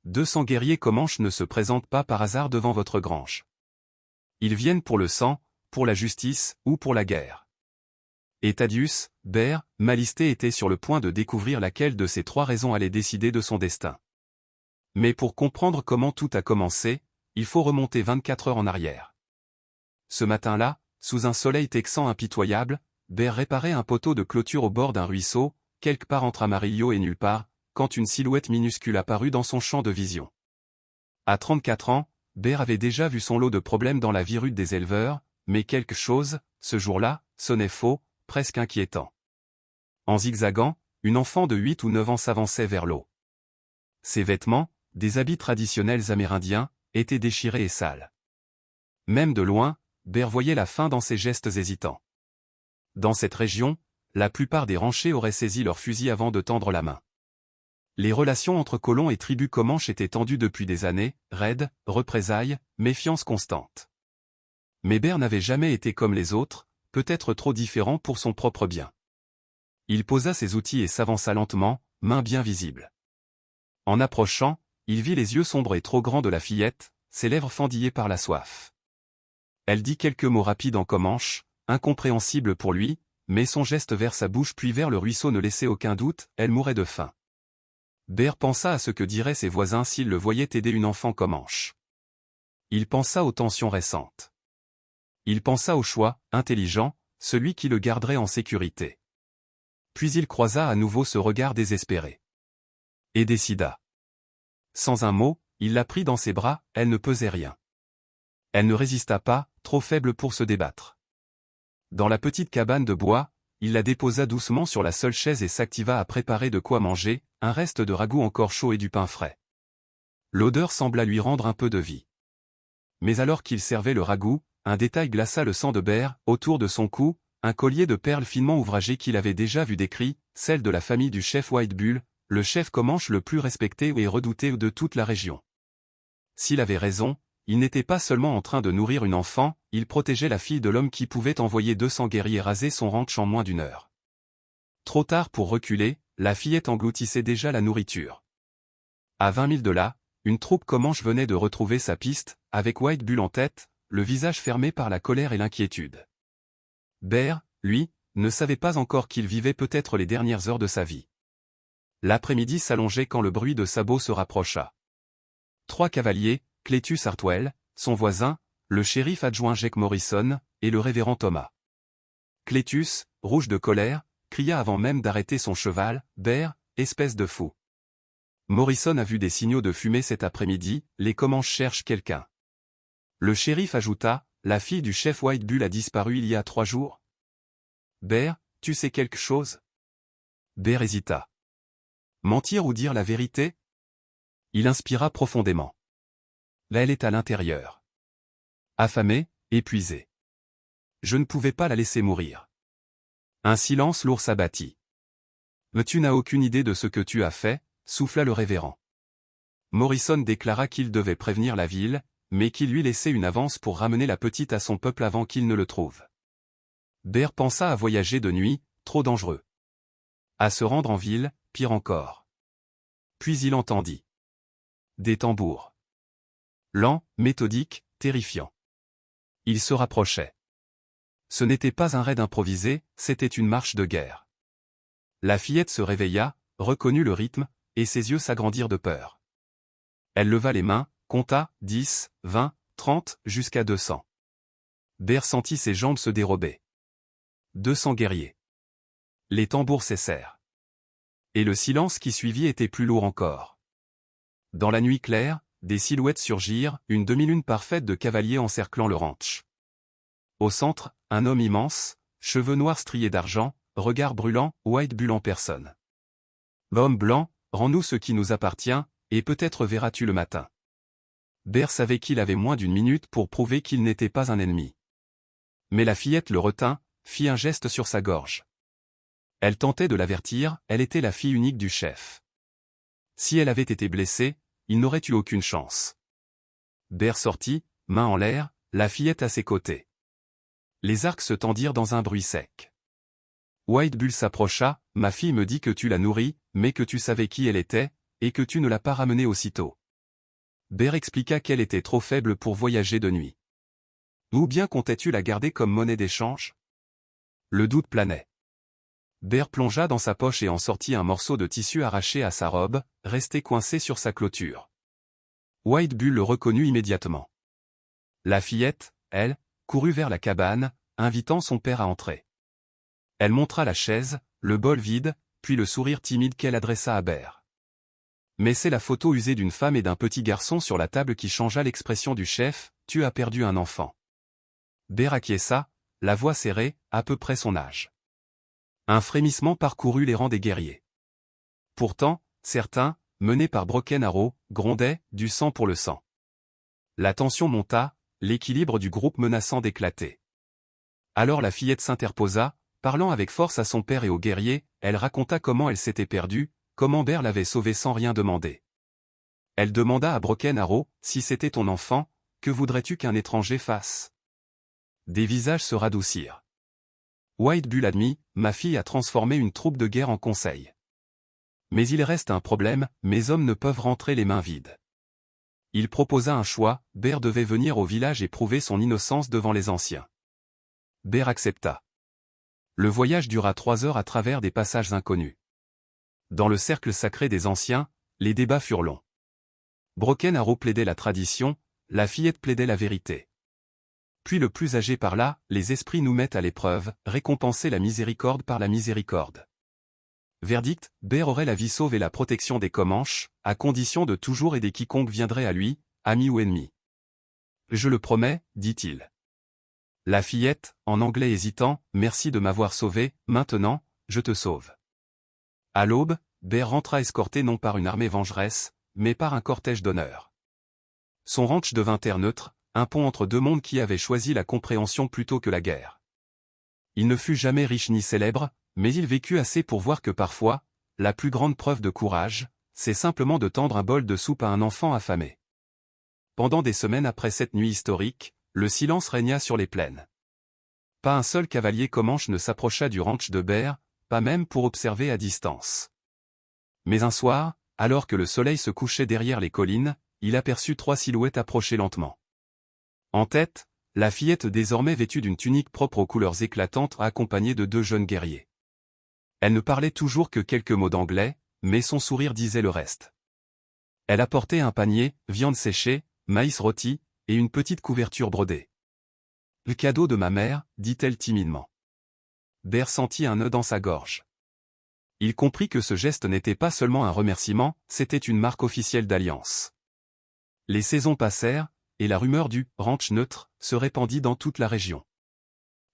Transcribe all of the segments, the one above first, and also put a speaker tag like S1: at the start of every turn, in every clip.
S1: 200 guerriers Comanches ne se présentent pas par hasard devant votre grange. Ils viennent pour le sang, pour la justice, ou pour la guerre. Et Thaddeus, Bear, Malisté étaient sur le point de découvrir laquelle de ces trois raisons allait décider de son destin. Mais pour comprendre comment tout a commencé, il faut remonter 24 heures en arrière. Ce matin-là, sous un soleil texan impitoyable, Bear réparait un poteau de clôture au bord d'un ruisseau, quelque part entre Amarillo et nulle part, quand une silhouette minuscule apparut dans son champ de vision. À 34 ans, Bear avait déjà vu son lot de problèmes dans la vie rude des éleveurs, mais quelque chose, ce jour-là, sonnait faux, presque inquiétant. En zigzagant, une enfant de 8 ou 9 ans s'avançait vers l'eau. Ses vêtements, des habits traditionnels amérindiens, étaient déchirés et sales. Même de loin, Bear voyait la faim dans ses gestes hésitants. Dans cette région, la plupart des ranchers auraient saisi leur fusil avant de tendre la main. Les relations entre colons et tribus Comanches étaient tendues depuis des années, raids, représailles, méfiance constante. Mais Bear n'avait jamais été comme les autres, peut-être trop différent pour son propre bien. Il posa ses outils et s'avança lentement, main bien visible. En approchant, il vit les yeux sombres et trop grands de la fillette, ses lèvres fendillées par la soif. Elle dit quelques mots rapides en comanche, incompréhensibles pour lui, mais son geste vers sa bouche puis vers le ruisseau ne laissait aucun doute, elle mourait de faim. Bear pensa à ce que diraient ses voisins s'ils le voyaient aider une enfant comanche. Il pensa aux tensions récentes. Il pensa au choix, intelligent, celui qui le garderait en sécurité. Puis il croisa à nouveau ce regard désespéré. Et décida. Sans un mot, il la prit dans ses bras, elle ne pesait rien. Elle ne résista pas, trop faible pour se débattre. Dans la petite cabane de bois, il la déposa doucement sur la seule chaise et s'activa à préparer de quoi manger, un reste de ragoût encore chaud et du pain frais. L'odeur sembla lui rendre un peu de vie. Mais alors qu'il servait le ragoût, un détail glaça le sang de Bear, autour de son cou, un collier de perles finement ouvragé qu'il avait déjà vu décrit, celle de la famille du chef White Bull, le chef Comanche le plus respecté et redouté de toute la région. S'il avait raison, il n'était pas seulement en train de nourrir une enfant, il protégeait la fille de l'homme qui pouvait envoyer 200 guerriers raser son ranch en moins d'une heure. Trop tard pour reculer, la fillette engloutissait déjà la nourriture. À 20 milles de là, une troupe Comanche venait de retrouver sa piste, avec White Bull en tête, le visage fermé par la colère et l'inquiétude. Bear, lui, ne savait pas encore qu'il vivait peut-être les dernières heures de sa vie. L'après-midi s'allongeait quand le bruit de sabots se rapprocha. 3 cavaliers, Cletus Hartwell, son voisin, le shérif adjoint Jake Morrison, et le révérend Thomas. Cletus, rouge de colère, cria avant même d'arrêter son cheval, « Bear, espèce de fou !» Morrison a vu des signaux de fumée cet après-midi, les Comanches cherchent quelqu'un. Le shérif ajouta, « La fille du chef White Bull a disparu il y a 3 jours. » Bear, tu sais quelque chose? Bear hésita. Mentir ou dire la vérité? Il inspira profondément. Là elle est à l'intérieur. Affamée, épuisée. Je ne pouvais pas la laisser mourir. Un silence lourd s'abattit. Mais tu n'as aucune idée de ce que tu as fait, souffla le révérend. Morrison déclara qu'il devait prévenir la ville, mais qu'il lui laissait une avance pour ramener la petite à son peuple avant qu'il ne le trouve. Bear pensa à voyager de nuit, trop dangereux. À se rendre en ville, pire encore. Puis il entendit. Des tambours. Lents, méthodiques, terrifiants. Il se rapprochait. Ce n'était pas un raid improvisé, c'était une marche de guerre. La fillette se réveilla, reconnut le rythme, et ses yeux s'agrandirent de peur. Elle leva les mains, compta, 10, 20, 30, jusqu'à 200. Bear sentit ses jambes se dérober. 200 guerriers. Les tambours cessèrent. Et le silence qui suivit était plus lourd encore. Dans la nuit claire, des silhouettes surgirent, une demi-lune parfaite de cavaliers encerclant le ranch. Au centre, un homme immense, cheveux noirs striés d'argent, regard brûlant, White Bull en personne. L'homme blanc, rends-nous ce qui nous appartient, et peut-être verras-tu le matin. Bear savait qu'il avait moins d'une minute pour prouver qu'il n'était pas un ennemi. Mais la fillette le retint, fit un geste sur sa gorge. Elle tentait de l'avertir, elle était la fille unique du chef. Si elle avait été blessée, il n'aurait eu aucune chance. Bear sortit, main en l'air, la fillette à ses côtés. Les arcs se tendirent dans un bruit sec. White Bull s'approcha, ma fille me dit que tu la nourris, mais que tu savais qui elle était, et que tu ne l'as pas ramenée aussitôt. Ber expliqua qu'elle était trop faible pour voyager de nuit. Ou bien comptais-tu la garder comme monnaie d'échange? Le doute planait. Ber plongea dans sa poche et en sortit un morceau de tissu arraché à sa robe, resté coincé sur sa clôture. White Bull le reconnut immédiatement. La fillette, elle, courut vers la cabane, invitant son père à entrer. Elle montra la chaise, le bol vide, puis le sourire timide qu'elle adressa à Ber. Mais c'est la photo usée d'une femme et d'un petit garçon sur la table qui changea l'expression du chef, « Tu as perdu un enfant ». Ber acquiesça, la voix serrée, à peu près son âge. Un frémissement parcourut les rangs des guerriers. Pourtant, certains, menés par Broken Arrow, grondaient, du sang pour le sang. La tension monta, l'équilibre du groupe menaçant d'éclater. Alors la fillette s'interposa, parlant avec force à son père et aux guerriers, elle raconta comment elle s'était perdue, comment Ber l'avait sauvée sans rien demander. Elle demanda à Broken Arrow, si c'était ton enfant, que voudrais-tu qu'un étranger fasse? Des visages se radoucirent. White Bull admit, ma fille a transformé une troupe de guerre en conseil. Mais il reste un problème, mes hommes ne peuvent rentrer les mains vides. Il proposa un choix, Ber devait venir au village et prouver son innocence devant les anciens. Ber accepta. Le voyage dura 3 heures à travers des passages inconnus. Dans le cercle sacré des anciens, les débats furent longs. Broken Arrow plaidait la tradition, la fillette plaidait la vérité. Puis le plus âgé parla, les esprits nous mettent à l'épreuve, récompenser la miséricorde par la miséricorde. Verdict, Ber aurait la vie sauve et la protection des Comanches, à condition de toujours aider quiconque viendrait à lui, ami ou ennemi. Je le promets, dit-il. La fillette, en anglais hésitant, merci de m'avoir sauvé, maintenant, je te sauve. À l'aube, Ber rentra escorté non par une armée vengeresse, mais par un cortège d'honneur. Son ranch devint terre neutre, un pont entre deux mondes qui avaient choisi la compréhension plutôt que la guerre. Il ne fut jamais riche ni célèbre, mais il vécut assez pour voir que parfois, la plus grande preuve de courage, c'est simplement de tendre un bol de soupe à un enfant affamé. Pendant des semaines après cette nuit historique, le silence régna sur les plaines. Pas un seul cavalier Comanche ne s'approcha du ranch de Ber, pas même pour observer à distance. Mais un soir, alors que le soleil se couchait derrière les collines, il aperçut 3 silhouettes approcher lentement. En tête, la fillette désormais vêtue d'une tunique propre aux couleurs éclatantes accompagnée de 2 jeunes guerriers. Elle ne parlait toujours que quelques mots d'anglais, mais son sourire disait le reste. Elle apportait un panier, viande séchée, maïs rôti, et une petite couverture brodée. « Le cadeau de ma mère », dit-elle timidement. Ber sentit un nœud dans sa gorge. Il comprit que ce geste n'était pas seulement un remerciement, c'était une marque officielle d'alliance. Les saisons passèrent, et la rumeur du « ranch neutre » se répandit dans toute la région.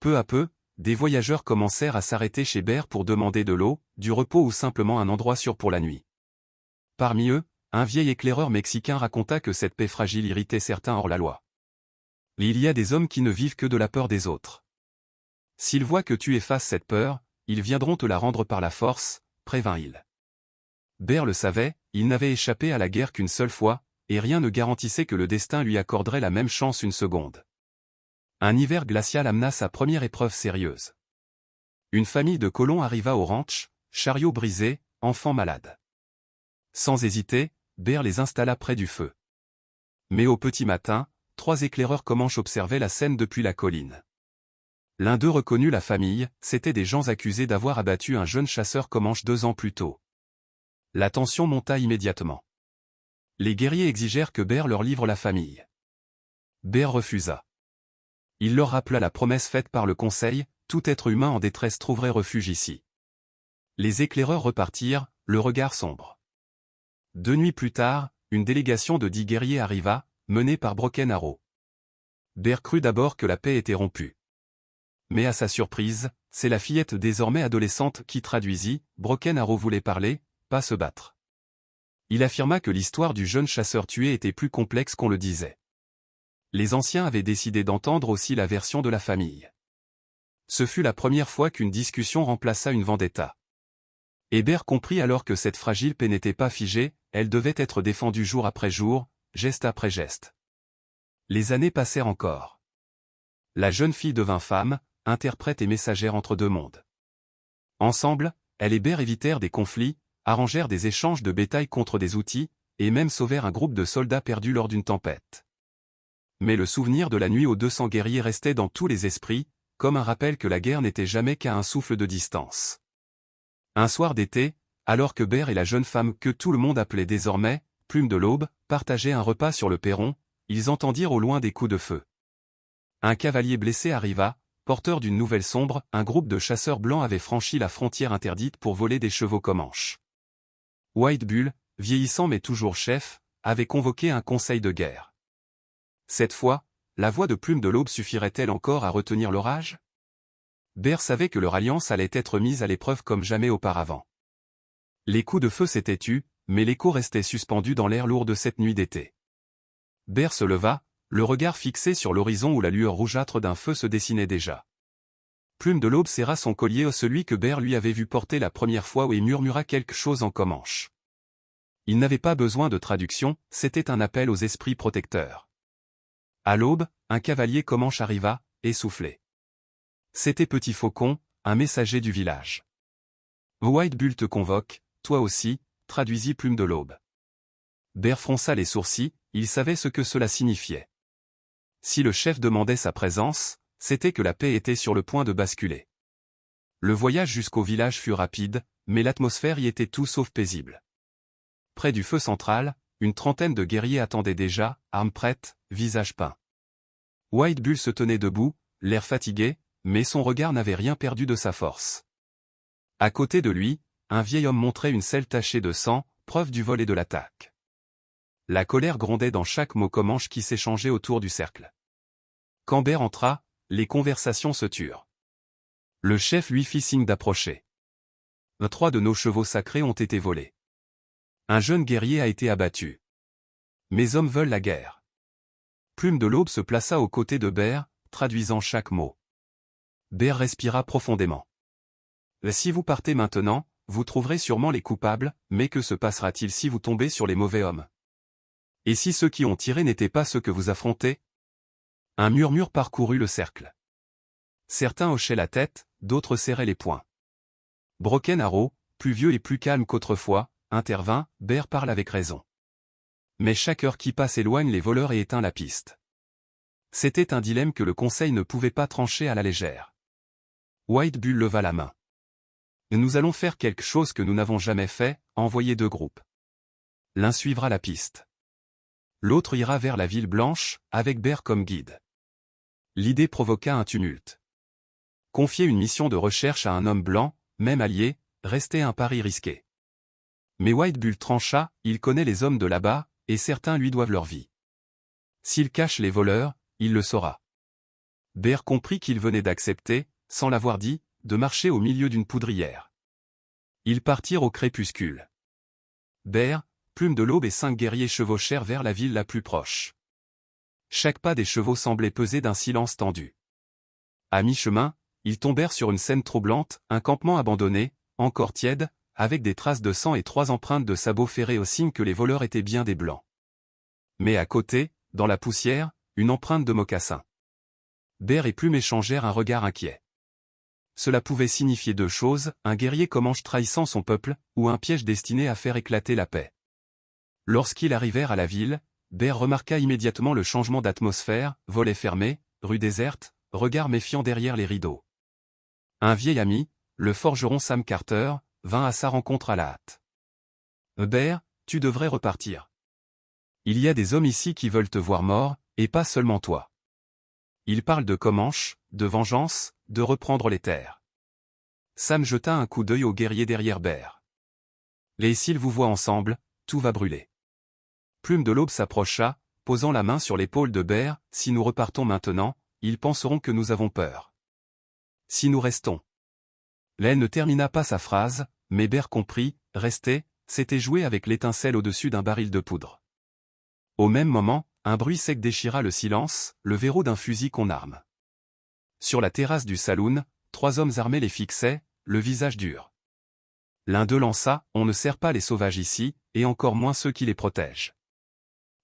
S1: Peu à peu, des voyageurs commencèrent à s'arrêter chez Ber pour demander de l'eau, du repos ou simplement un endroit sûr pour la nuit. Parmi eux, un vieil éclaireur mexicain raconta que cette paix fragile irritait certains hors la loi. Il y a des hommes qui ne vivent que de la peur des autres. S'ils voient que tu effaces cette peur, ils viendront te la rendre par la force, prévint-il. Ber le savait, il n'avait échappé à la guerre qu'une seule fois, et rien ne garantissait que le destin lui accorderait la même chance une seconde. Un hiver glacial amena sa première épreuve sérieuse. Une famille de colons arriva au ranch, chariot brisé, enfants malades. Sans hésiter, Ber les installa près du feu. Mais au petit matin, 3 éclaireurs Comanches observaient la scène depuis la colline. L'un d'eux reconnut la famille, c'étaient des gens accusés d'avoir abattu un jeune chasseur Comanche 2 ans plus tôt. La tension monta immédiatement. Les guerriers exigèrent que Ber leur livre la famille. Ber refusa. Il leur rappela la promesse faite par le conseil, tout être humain en détresse trouverait refuge ici. Les éclaireurs repartirent, le regard sombre. 2 nuits plus tard, une délégation de 10 guerriers arriva, menée par Broken Arrow. Ber crut d'abord que la paix était rompue. Mais à sa surprise, c'est la fillette désormais adolescente qui traduisit, Broken Arrow voulait parler, pas se battre. Il affirma que l'histoire du jeune chasseur tué était plus complexe qu'on le disait. Les anciens avaient décidé d'entendre aussi la version de la famille. Ce fut la première fois qu'une discussion remplaça une vendetta. Et Ber comprit alors que cette fragile paix n'était pas figée, elle devait être défendue jour après jour, geste après geste. Les années passèrent encore. La jeune fille devint femme, interprète et messagère entre 2 mondes. Ensemble, elle et Ber évitèrent des conflits, arrangèrent des échanges de bétail contre des outils, et même sauvèrent un groupe de soldats perdus lors d'une tempête. Mais le souvenir de la nuit aux 200 guerriers restait dans tous les esprits, comme un rappel que la guerre n'était jamais qu'à un souffle de distance. Un soir d'été, alors que Bert et la jeune femme que tout le monde appelait désormais Plume de l'Aube partageaient un repas sur le perron, ils entendirent au loin des coups de feu. Un cavalier blessé arriva, porteur d'une nouvelle sombre, un groupe de chasseurs blancs avait franchi la frontière interdite pour voler des chevaux Comanches. White Bull, vieillissant mais toujours chef, avait convoqué un conseil de guerre. Cette fois, la voix de Plume de l'Aube suffirait-elle encore à retenir l'orage? Bert savait que leur alliance allait être mise à l'épreuve comme jamais auparavant. Les coups de feu s'étaient tus, mais l'écho restait suspendu dans l'air lourd de cette nuit d'été. Bert se leva, le regard fixé sur l'horizon où la lueur rougeâtre d'un feu se dessinait déjà. Plume de l'Aube serra son collier à celui que Bert lui avait vu porter la première fois et murmura quelque chose en comanche. Il n'avait pas besoin de traduction, c'était un appel aux esprits protecteurs. À l'aube, un cavalier comanche arriva, essoufflé. C'était Petit Faucon, un messager du village. White Bull te convoque, toi aussi, traduisit Plume de l'Aube. Bert fronça les sourcils, il savait ce que cela signifiait. Si le chef demandait sa présence, c'était que la paix était sur le point de basculer. Le voyage jusqu'au village fut rapide, mais l'atmosphère y était tout sauf paisible. Près du feu central, une trentaine de guerriers attendaient déjà, armes prêtes, visage peint. White Bull se tenait debout, l'air fatigué, mais son regard n'avait rien perdu de sa force. À côté de lui, un vieil homme montrait une selle tachée de sang, preuve du vol et de l'attaque. La colère grondait dans chaque mot comanche qui s'échangeait autour du cercle. Quand Bert entra, les conversations se turent. Le chef lui fit signe d'approcher. 3 de nos chevaux sacrés ont été volés. Un jeune guerrier a été abattu. Mes hommes veulent la guerre. Plume de l'Aube se plaça aux côtés de Bert, traduisant chaque mot. Bert respira profondément. Si vous partez maintenant, vous trouverez sûrement les coupables, mais que se passera-t-il si vous tombez sur les mauvais hommes? Et si ceux qui ont tiré n'étaient pas ceux que vous affrontez? Un murmure parcourut le cercle. Certains hochaient la tête, d'autres serraient les poings. Broken Arrow, plus vieux et plus calme qu'autrefois, intervint, Bert parle avec raison. Mais chaque heure qui passe éloigne les voleurs et éteint la piste. C'était un dilemme que le conseil ne pouvait pas trancher à la légère. White Bull leva la main. Nous allons faire quelque chose que nous n'avons jamais fait, envoyer 2 groupes. L'un suivra la piste. L'autre ira vers la ville blanche, avec Bert comme guide. L'idée provoqua un tumulte. Confier une mission de recherche à un homme blanc, même allié, restait un pari risqué. Mais White Bull trancha, il connaît les hommes de là-bas, et certains lui doivent leur vie. S'il cache les voleurs, il le saura. Bert comprit qu'il venait d'accepter, sans l'avoir dit, de marcher au milieu d'une poudrière. Ils partirent au crépuscule. Bert, Plume de l'Aube et 5 guerriers chevauchèrent vers la ville la plus proche. Chaque pas des chevaux semblait peser d'un silence tendu. À mi-chemin, ils tombèrent sur une scène troublante, un campement abandonné, encore tiède, avec des traces de sang et 3 empreintes de sabots ferrés au signe que les voleurs étaient bien des blancs. Mais à côté, dans la poussière, une empreinte de mocassin. Bert et Plume échangèrent un regard inquiet. Cela pouvait signifier 2 choses, un guerrier comanche trahissant son peuple, ou un piège destiné à faire éclater la paix. Lorsqu'ils arrivèrent à la ville, Bert remarqua immédiatement le changement d'atmosphère, volets fermés, rue déserte, regard méfiant derrière les rideaux. Un vieil ami, le forgeron Sam Carter, vint à sa rencontre à la hâte. Bert, tu devrais repartir. Il y a des hommes ici qui veulent te voir mort, et pas seulement toi. Ils parlent de Comanche, de vengeance, de reprendre les terres. Sam jeta un coup d'œil aux guerriers derrière Bert. Et s'ils vous voient ensemble, tout va brûler. Plume de l'Aube s'approcha, posant la main sur l'épaule de Bert, si nous repartons maintenant, ils penseront que nous avons peur. Si nous restons. Elle ne termina pas sa phrase, mais Bert comprit, rester, c'était jouer avec l'étincelle au-dessus d'un baril de poudre. Au même moment, un bruit sec déchira le silence, le verrou d'un fusil qu'on arme. Sur la terrasse du saloon, 3 hommes armés les fixaient, le visage dur. L'un d'eux lança, on ne sert pas les sauvages ici, et encore moins ceux qui les protègent.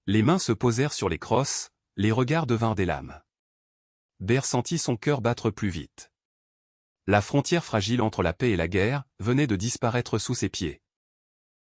S1: Les mains se posèrent sur les crosses, les regards devinrent des lames. Bert sentit son cœur battre plus vite. La frontière fragile entre la paix et la guerre venait de disparaître sous ses pieds.